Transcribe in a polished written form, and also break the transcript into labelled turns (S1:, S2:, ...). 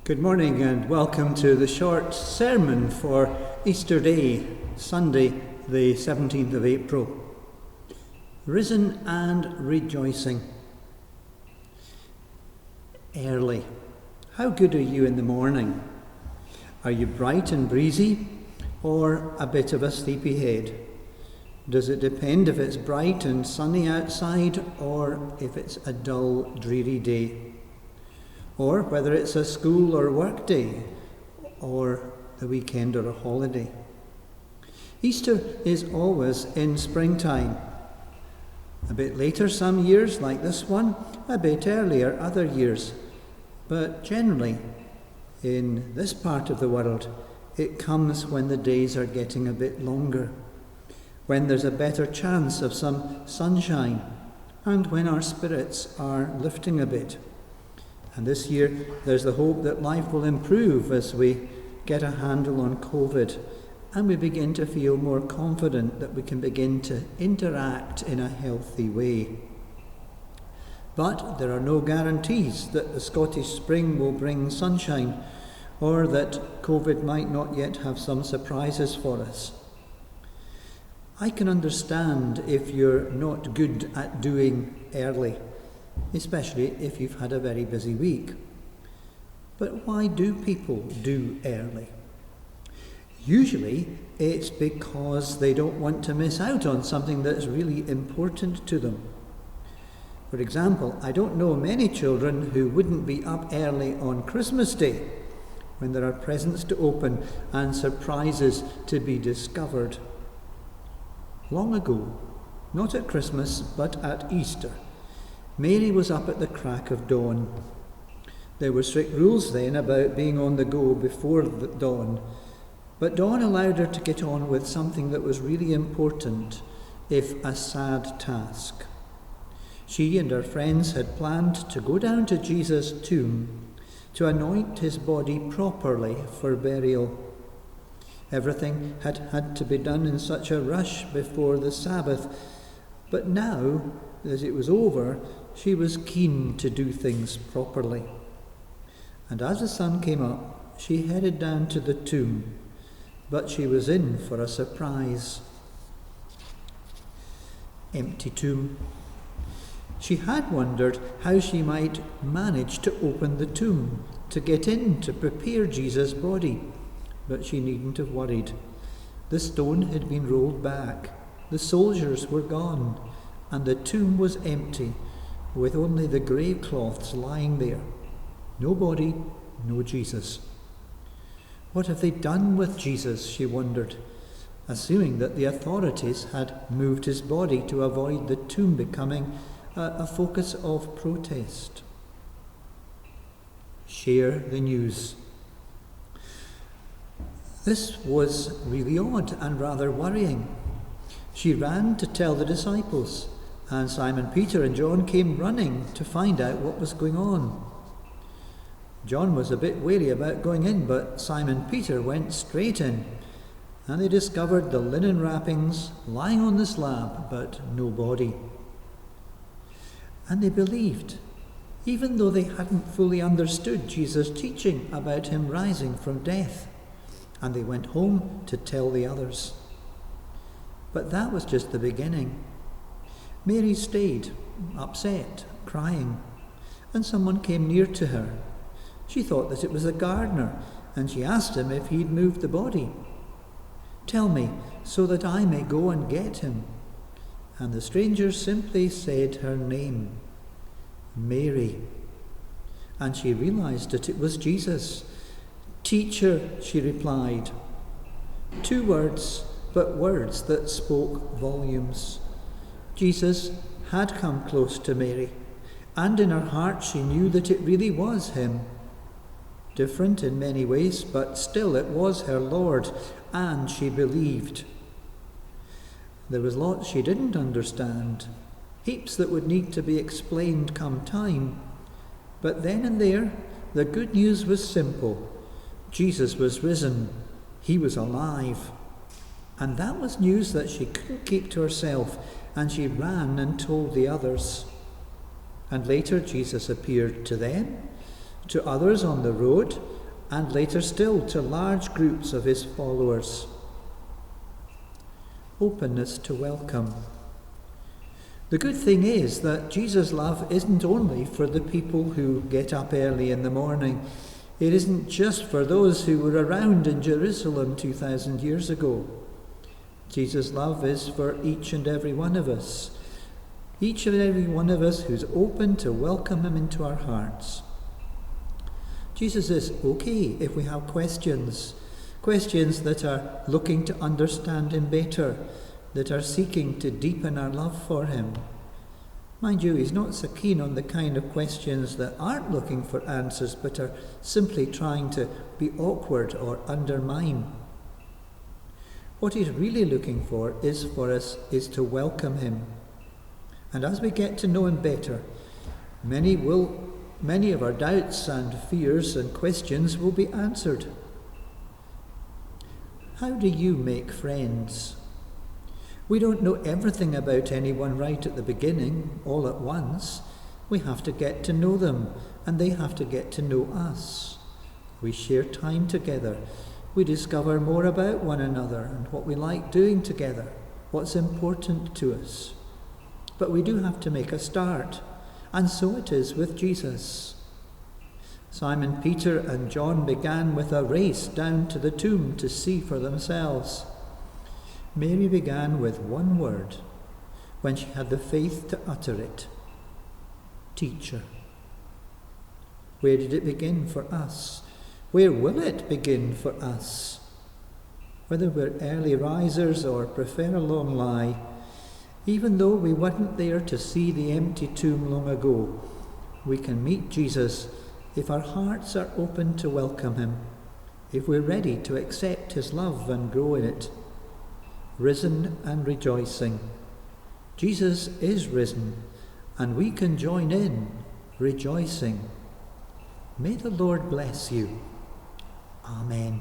S1: Good morning and welcome to the short sermon for Easter Day, Sunday, the 17th of April. Risen and rejoicing. Early. How good are you in the morning? Are you bright and breezy or a bit of a sleepyhead? Does it depend if it's bright and sunny outside or if it's a dull, dreary day? Or whether it's a school or work day, or the weekend or a holiday. Easter is always in springtime. A bit later some years, like this one, a bit earlier other years. But generally, in this part of the world, it comes when the days are getting a bit longer, when there's a better chance of some sunshine, and when our spirits are lifting a bit. And this year, there's the hope that life will improve as we get a handle on COVID and we begin to feel more confident that we can begin to interact in a healthy way. But there are no guarantees that the Scottish spring will bring sunshine or that COVID might not yet have some surprises for us. I can understand if you're not good at doing early, especially if you've had a very busy week. But why do people do early? Usually it's because they don't want to miss out on something that's really important to them. For example, I don't know many children who wouldn't be up early on Christmas Day when there are presents to open and surprises to be discovered. Long ago, not at Christmas but at Easter, Mary was up at the crack of dawn. There were strict rules then about being on the go before the dawn, but dawn allowed her to get on with something that was really important, if a sad task. She and her friends had planned to go down to Jesus' tomb to anoint his body properly for burial. Everything had to be done in such a rush before the Sabbath, but now, as it was over, she was keen to do things properly. And as the sun came up, she headed down to the tomb, but she was in for a surprise. Empty tomb. She had wondered how she might manage to open the tomb, to get in to prepare Jesus' body, but she needn't have worried. The stone had been rolled back, the soldiers were gone, and the tomb was empty, with only the grave cloths lying there. No body, no Jesus. What have they done with Jesus, she wondered, assuming that the authorities had moved his body to avoid the tomb becoming a focus of protest. Share the news. This was really odd and rather worrying. She ran to tell the disciples, and Simon Peter and John came running to find out what was going on. John was a bit wary about going in, but Simon Peter went straight in, and they discovered the linen wrappings lying on the slab, but no body. And they believed, even though they hadn't fully understood Jesus' teaching about him rising from death, and they went home to tell the others. But that was just the beginning. Mary stayed, upset, crying, and someone came near to her. She thought that it was the gardener, and she asked him if he'd moved the body. "Tell me, so that I may go and get him." And the stranger simply said her name, Mary. And she realized that it was Jesus. "Teacher," she replied. 2 words, but words that spoke volumes. Jesus had come close to Mary, and in her heart she knew that it really was him. Different in many ways, but still it was her Lord, and she believed. There was lots she didn't understand, heaps that would need to be explained come time. But then and there, the good news was simple. Jesus was risen. He was alive. And that was news that she couldn't keep to herself, and she ran and told the others. And later Jesus appeared to them, to others on the road, and later still to large groups of his followers. Openness to welcome. The good thing is that Jesus' love isn't only for the people who get up early in the morning. It isn't just for those who were around in Jerusalem 2,000 years ago. Jesus' love is for each and every one of us. Each and every one of us who's open to welcome him into our hearts. Jesus is okay if we have questions that are looking to understand him better, that are seeking to deepen our love for him. Mind you, he's not so keen on the kind of questions that aren't looking for answers, but are simply trying to be awkward or undermine. What he's really looking for is to welcome him. And as we get to know him better, many of our doubts and fears and questions will be answered. How do you make friends? We don't know everything about anyone right at the beginning, all at once. We have to get to know them, and they have to get to know us. We share time together. We discover more about one another and what we like doing together, what's important to us. But we do have to make a start, and so it is with Jesus. Simon Peter and John began with a race down to the tomb to see for themselves. Mary began with one word when she had the faith to utter it: Teacher. Where did it begin for us? Where will it begin for us? Whether we're early risers or prefer a long lie, even though we weren't there to see the empty tomb long ago, we can meet Jesus if our hearts are open to welcome him, if we're ready to accept his love and grow in it. Risen and rejoicing. Jesus is risen, and we can join in rejoicing. May the Lord bless you. Amen.